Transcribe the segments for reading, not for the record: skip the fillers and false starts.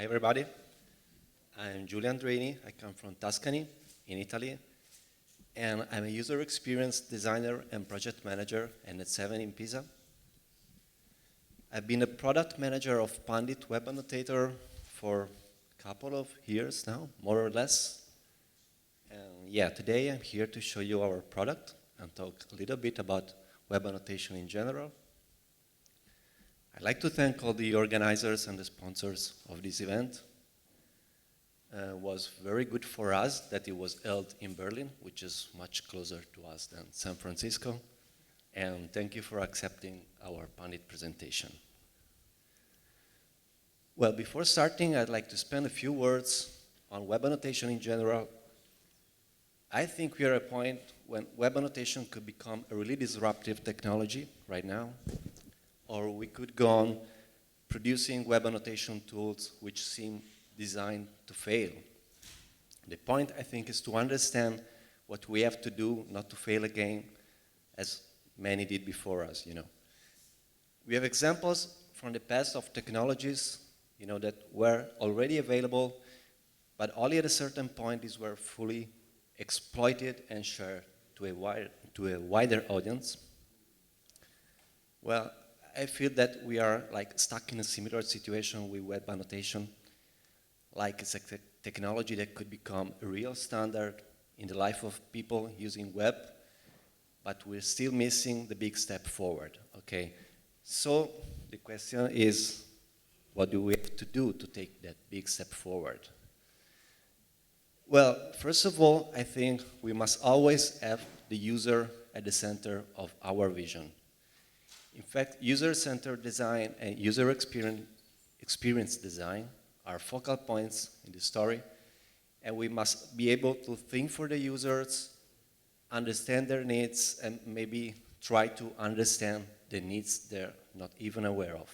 Hi everybody, I'm Giulio Andrein. I come from Tuscany in Italy, and I'm a user experience designer and project manager at 7 in Pisa. I've been a product manager of Pundit web annotator for a couple of years now, more or less. And yeah, today I'm here to show you our product and talk a little bit about web annotation in general. I'd like to thank all the organizers and the sponsors of this event. It was very good for us that it was held in Berlin, which is much closer to us than San Francisco. And thank you for accepting our Pundit presentation. Well, before starting, I'd like to spend a few words on web annotation in general. I think we are at a point when web annotation could become a really disruptive technology right now. Or we could go on producing web annotation tools which seem designed to fail. The point, I think, is to understand what we have to do not to fail again, as many did before us, We have examples from the past of technologies, that were already available, but only at a certain point these were fully exploited and shared to a wider audience. Well, I feel that we are stuck in a similar situation with web annotation. It's a technology that could become a real standard in the life of people using web, but we're still missing the big step forward, okay? So the question is, what do we have to do to take that big step forward? Well, first of all, I think we must always have the user at the center of our vision. In fact, user-centered design and user experience design are focal points in the story, and we must be able to think for the users, understand their needs, and maybe try to understand the needs they're not even aware of.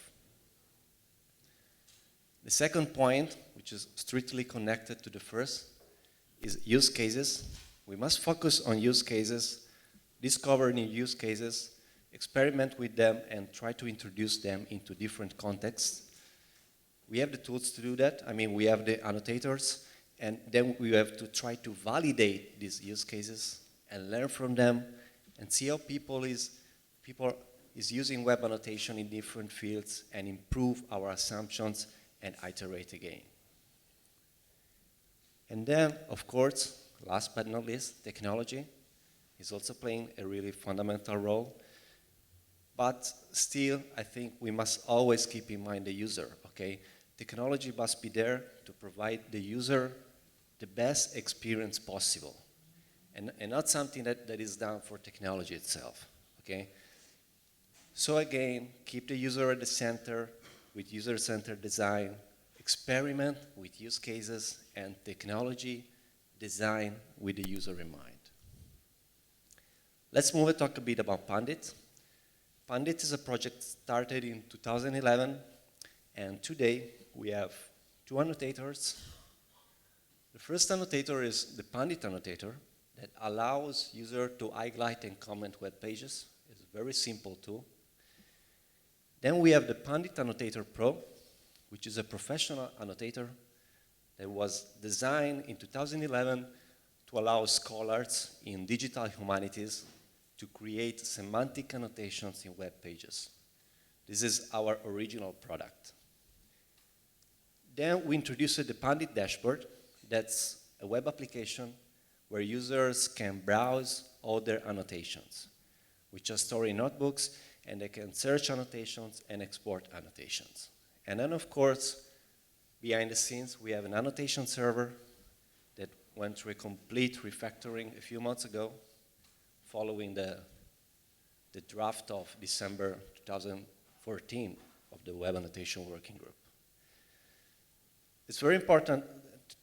The second point, which is strictly connected to the first, is use cases. We must focus on use cases, discover new use cases, experiment with them, and try to introduce them into different contexts. We have the tools to do that. We have the annotators, and then we have to try to validate these use cases and learn from them and see how people is using web annotation in different fields and improve our assumptions and iterate again. And then, of course, last but not least, technology is also playing a really fundamental role. But still, I think we must always keep in mind the user, okay? Technology must be there to provide the user the best experience possible, and not something that is done for technology itself, okay? So again, keep the user at the center with user-centered design, experiment with use cases, and technology design with the user in mind. Let's move and talk a bit about Pundit. Pundit is a project started in 2011, and today we have two annotators. The first annotator is the Pundit annotator that allows users to highlight and comment web pages. It's a very simple tool. Then we have the Pundit Annotator Pro, which is a professional annotator that was designed in 2011 to allow scholars in digital humanities to create semantic annotations in web pages. This is our original product. Then we introduced the Pundit Dashboard. That's a web application where users can browse all their annotations, which are stored in notebooks, and they can search annotations and export annotations. And then, of course, behind the scenes, we have an annotation server that went through a complete refactoring a few months ago, following the draft of December 2014 of the Web Annotation Working Group. It's very important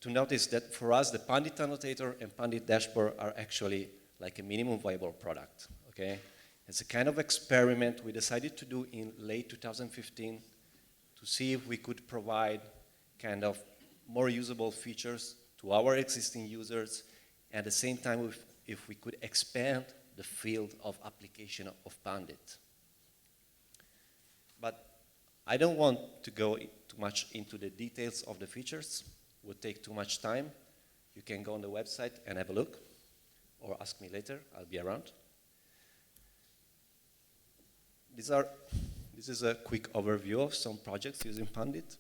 to notice that for us, the Pundit Annotator and Pundit Dashboard are actually like a minimum viable product, okay? It's a kind of experiment we decided to do in late 2015 to see if we could provide kind of more usable features to our existing users, and at the same time if we could expand the field of application of Pundit. But I don't want to go too much into the details of the features. It would take too much time. You can go on the website and have a look, or ask me later. I'll be around. This is a quick overview of some projects using Pundit.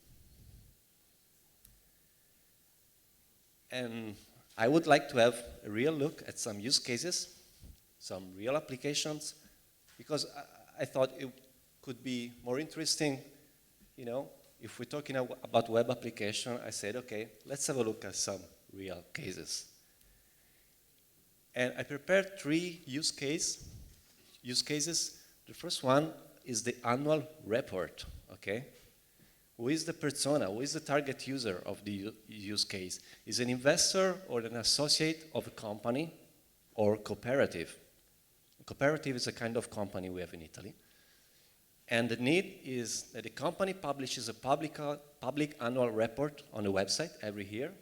And I would like to have a real look at some use cases, some real applications, because I thought it could be more interesting, you know, if we're talking about web application, I said, okay, let's have a look at some real cases. And I prepared 3 use cases. The first one is the annual report, okay? Who is the persona? Who is the target user of the use case? Is an investor or an associate of a company or cooperative? A cooperative is a kind of company we have in Italy. And the need is that the company publishes a public annual report on the website every year.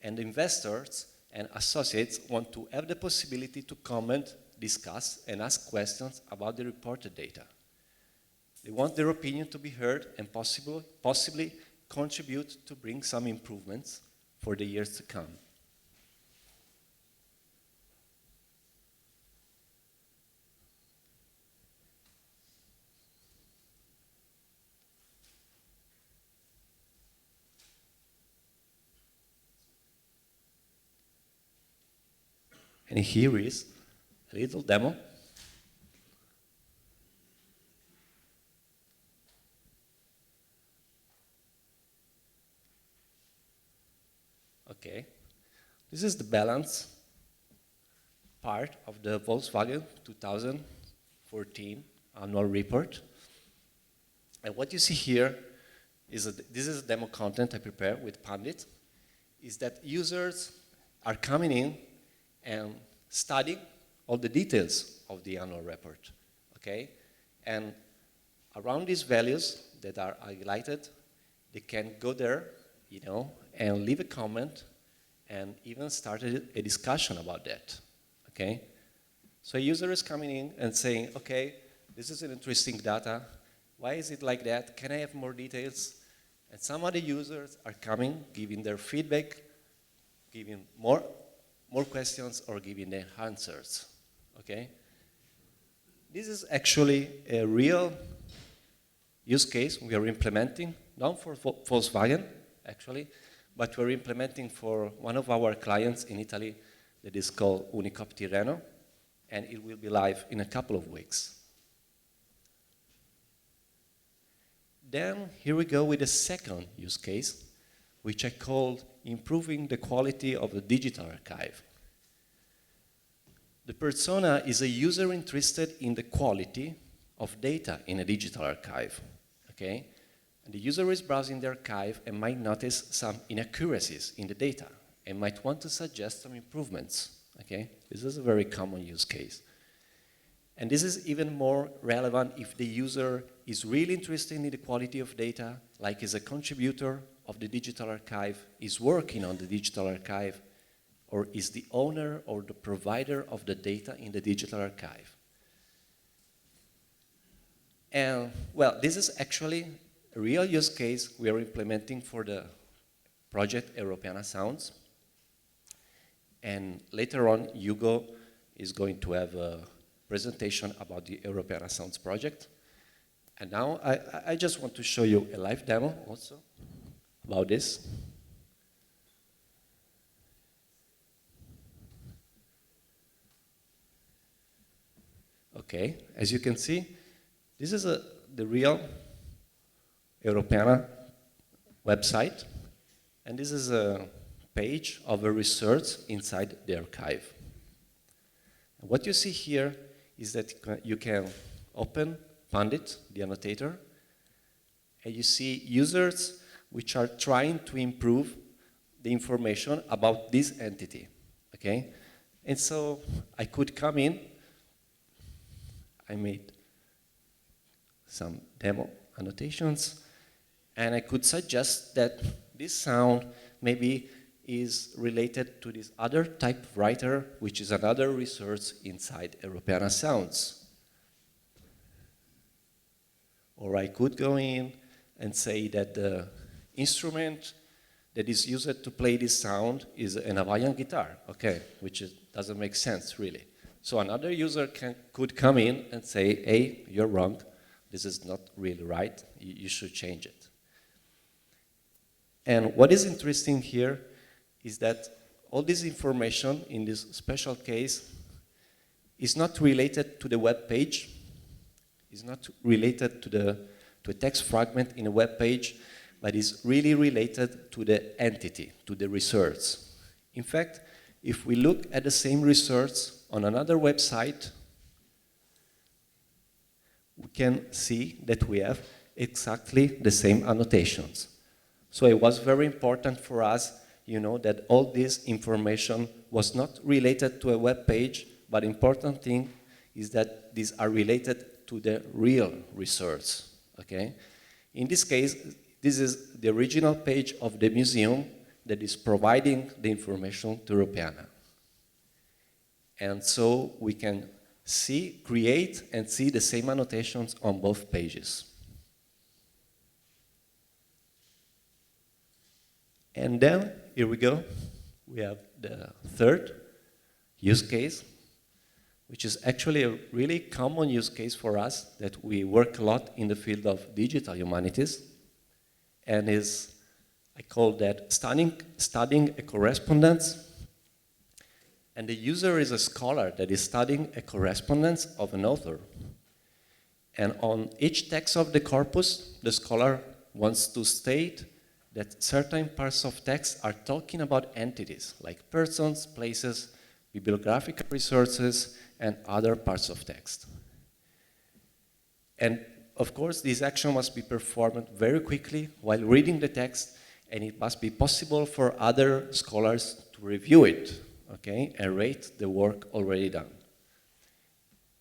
And investors and associates want to have the possibility to comment, discuss, and ask questions about the reported data. They want their opinion to be heard and possibly contribute to bring some improvements for the years to come. And here is a little demo. Okay, this is the balance part of the Volkswagen 2014 annual report. And what you see here is this is demo content I prepared with Pundit, is that users are coming in and studying all the details of the annual report, okay? And around these values that are highlighted, they can go there, you know, and leave a comment and even start a discussion about that, okay? So a user is coming in and saying, okay, this is an interesting data. Why is it like that? Can I have more details? And some other users are coming, giving their feedback, giving more questions or giving their answers, okay? This is actually a real use case we are implementing, not for Volkswagen, actually, but we're implementing for one of our clients in Italy that is called Unicop Tirreno, and it will be live in a couple of weeks. Then here we go with the second use case, which I called improving the quality of the digital archive. The persona is a user interested in the quality of data in a digital archive, okay? And the user is browsing the archive and might notice some inaccuracies in the data and might want to suggest some improvements, okay? This is a very common use case. And this is even more relevant if the user is really interested in the quality of data, like is a contributor of the digital archive, is working on the digital archive, or is the owner or the provider of the data in the digital archive. And, well, this is actually a real use case we are implementing for the project Europeana Sounds. And later on, Hugo is going to have a presentation about the Europeana Sounds project. And now I just want to show you a live demo also about this. Okay, as you can see, this is the real Europeana website, and this is a page of a research inside the archive. And what you see here is that you can open Pundit, the annotator, and you see users which are trying to improve the information about this entity, okay? And so I could come in, I made some demo annotations, and I could suggest that this sound maybe is related to this other type of writer, which is another resource inside Europeana Sounds. Or I could go in and say that the instrument that is used to play this sound is an Hawaiian guitar, okay, which doesn't make sense really. So another user could come in and say, hey, you're wrong, this is not really right, you should change it. And what is interesting here is that all this information in this special case is not related to the web page, is not related to a text fragment in a web page, but is really related to the entity, to the research. In fact, if we look at the same research on another website, we can see that we have exactly the same annotations. So it was very important for us, that all this information was not related to a web page, but important thing is that these are related to the real research, okay? In this case, this is the original page of the museum that is providing the information to Europeana. And so we can create and see the same annotations on both pages. And then, here we go, we have the third use case, which is actually a really common use case for us that we work a lot in the field of digital humanities, and I call that studying a correspondence. And the user is a scholar that is studying a correspondence of an author. And on each text of the corpus, the scholar wants to state that certain parts of text are talking about entities, like persons, places, bibliographical resources, and other parts of text. And of course, this action must be performed very quickly while reading the text, and it must be possible for other scholars to review it, okay, and rate the work already done.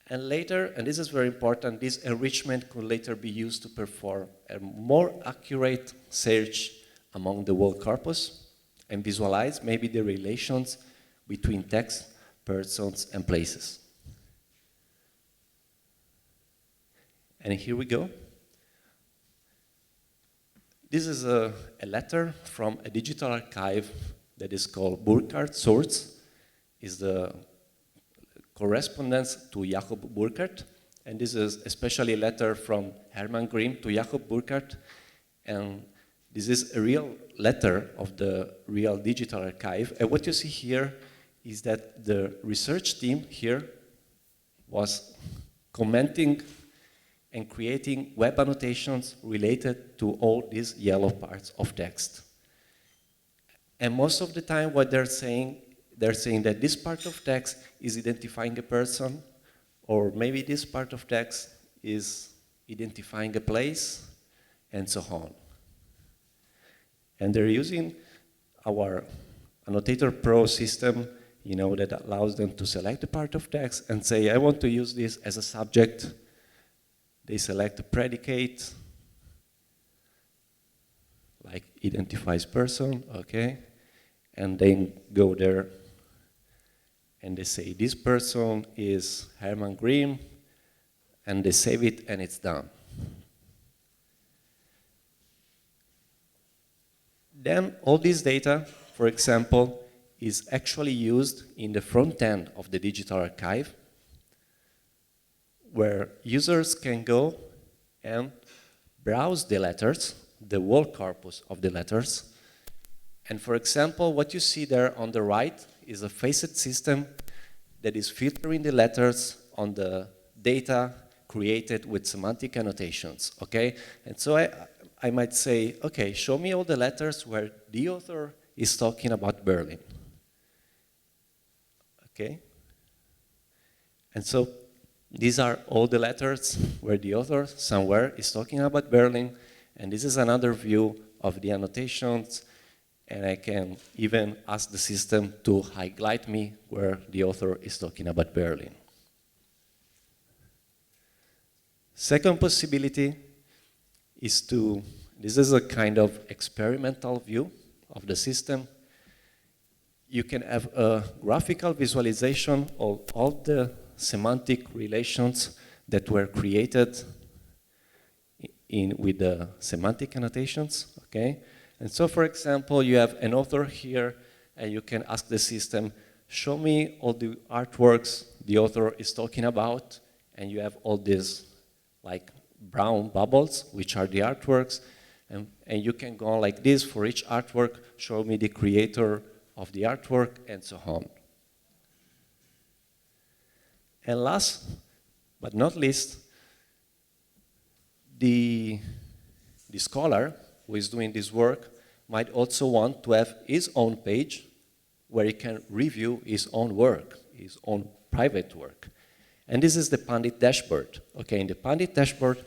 And later, and this is very important, this enrichment could later be used to perform a more accurate search among the whole corpus and visualize maybe the relations between text, persons, and places. And here we go. This is a letter from a digital archive that is called Burckhardt Source. It's the correspondence to Jakob Burckhardt. And this is especially a letter from Hermann Grimm to Jakob Burckhardt. And this is a real letter of the real digital archive. And what you see here is that the research team here was commenting and creating web annotations related to all these yellow parts of text. And most of the time what they're saying that this part of text is identifying a person, or maybe this part of text is identifying a place, and so on. And they're using our Annotator Pro system, that allows them to select a part of text and say, I want to use this as a subject. They select a predicate, like identifies person, okay? And then go there and they say, this person is Hermann Grimm, and they save it and it's done. Then all this data, for example, is actually used in the front end of the digital archive, where users can go and browse the letters, the whole corpus of the letters. And for example, what you see there on the right is a facet system that is filtering the letters on the data created with semantic annotations, okay? And so I might say, okay, show me all the letters where the author is talking about Berlin. Okay? And so these are all the letters where the author somewhere is talking about Berlin, and this is another view of the annotations, and I can even ask the system to highlight me where the author is talking about Berlin. Second possibility is this is a kind of experimental view of the system. You can have a graphical visualization of all the semantic relations that were created with the semantic annotations, okay? And so, for example, you have an author here, and you can ask the system, show me all the artworks the author is talking about, and you have all these like brown bubbles, which are the artworks, and you can go on like this for each artwork, show me the creator of the artwork, and so on. And last but not least, the scholar who is doing this work might also want to have his own page where he can review his own work, his own private work. And this is the Pundit dashboard. Okay, in the Pundit dashboard,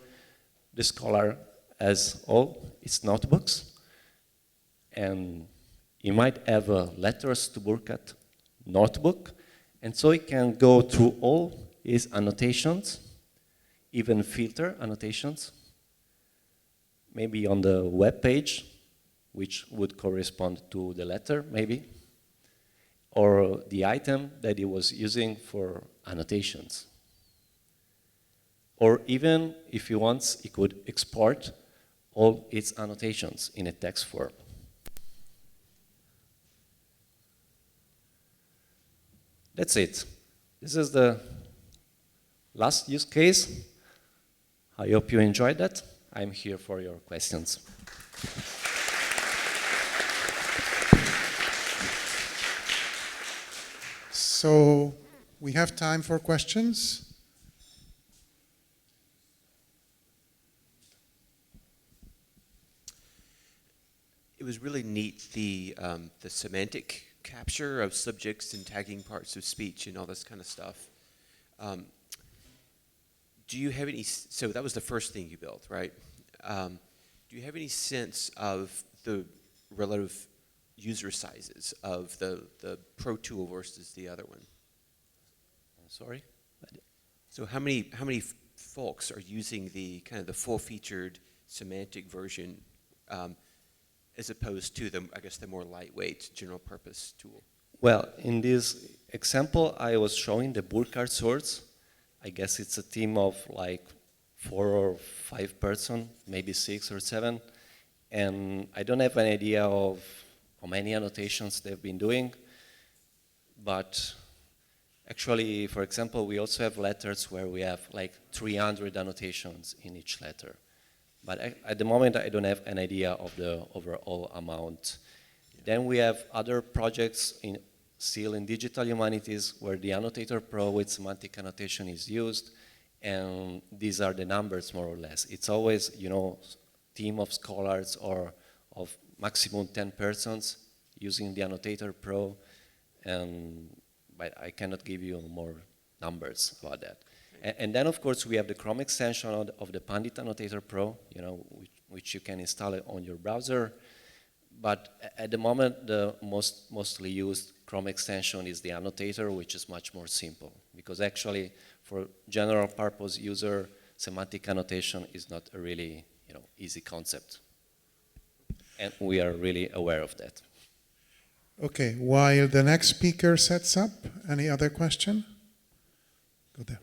the scholar has all its notebooks, and he might have a letters to Burkhardt notebook, and so he can go through all his annotations, even filter annotations, maybe on the web page, which would correspond to the letter, maybe, or the item that he was using for annotations. Or even, if he wants, he could export all its annotations in a text form. That's it. This is the last use case. I hope you enjoyed that. I'm here for your questions. So we have time for questions. It was really neat, the semantic capture of subjects and tagging parts of speech and all this kind of stuff. Do you have any, so that was the first thing you built, right? Do you have any sense of the relative user sizes of the Pro tool versus the other one? Sorry? So how many folks are using the kind of the full-featured semantic version as opposed to the, I guess, the more lightweight general-purpose tool? Well, in this example, I was showing the Burkhardt source. I guess it's a team of like 4 or 5 person, maybe 6 or 7. And I don't have an idea of how many annotations they've been doing. But actually, for example, we also have letters where we have like 300 annotations in each letter. But at the moment, I don't have an idea of the overall amount. Then we have other projects still in digital humanities where the Annotator Pro with semantic annotation is used, and these are the numbers more or less. It's always, you know, team of scholars or of maximum 10 persons using the Annotator Pro, but I cannot give you more numbers about that. And then, of course, we have the Chrome extension of the Pundit Annotator Pro, you know, which you can install it on your browser. But at the moment, the mostly used Chrome extension is the Annotator, which is much more simple. Because actually, for general purpose user, semantic annotation is not a really, you know, easy concept. And we are really aware of that. Okay, while the next speaker sets up, any other question? Go there.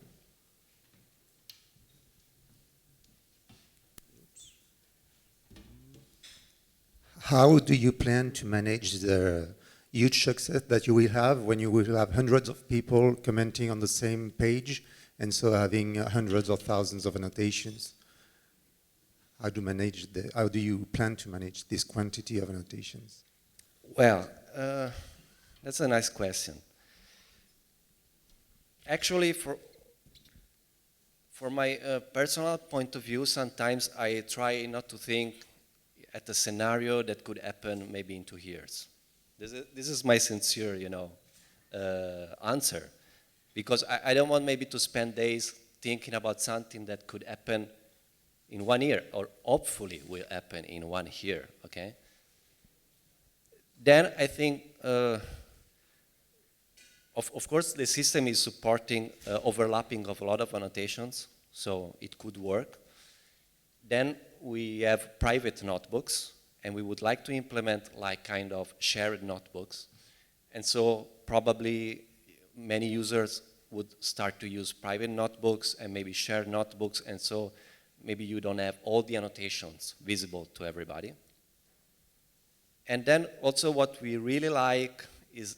How do you plan to manage the huge success that you will have when you will have hundreds of people commenting on the same page and so having hundreds of thousands of annotations? How do you plan to manage this quantity of annotations? Well, that's a nice question. Actually, for my personal point of view, sometimes I try not to think at a scenario that could happen maybe in 2 years. This is my sincere, you know, answer, because I don't want maybe to spend days thinking about something that could happen in 1 year, or hopefully will happen in 1 year. Okay. Then I think, of course, the system is supporting overlapping of a lot of annotations, so it could work. Then we have private notebooks, and we would like to implement like kind of shared notebooks. And so probably many users would start to use private notebooks and maybe shared notebooks, and so maybe you don't have all the annotations visible to everybody. And then also what we really like is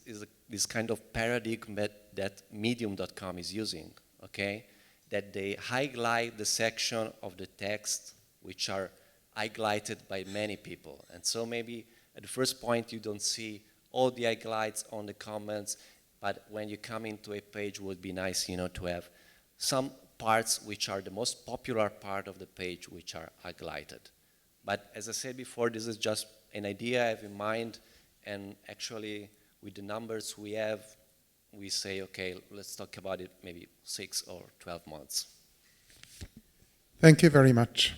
this kind of paradigm that medium.com is using, okay? That they highlight the section of the text which are highlighted by many people. And so maybe at the first point you don't see all the highlights on the comments, but when you come into a page, it would be nice, you know, to have some parts which are the most popular part of the page which are highlighted. But as I said before, this is just an idea I have in mind, and actually with the numbers we have, we say, okay, let's talk about it maybe 6 or 12 months. Thank you very much.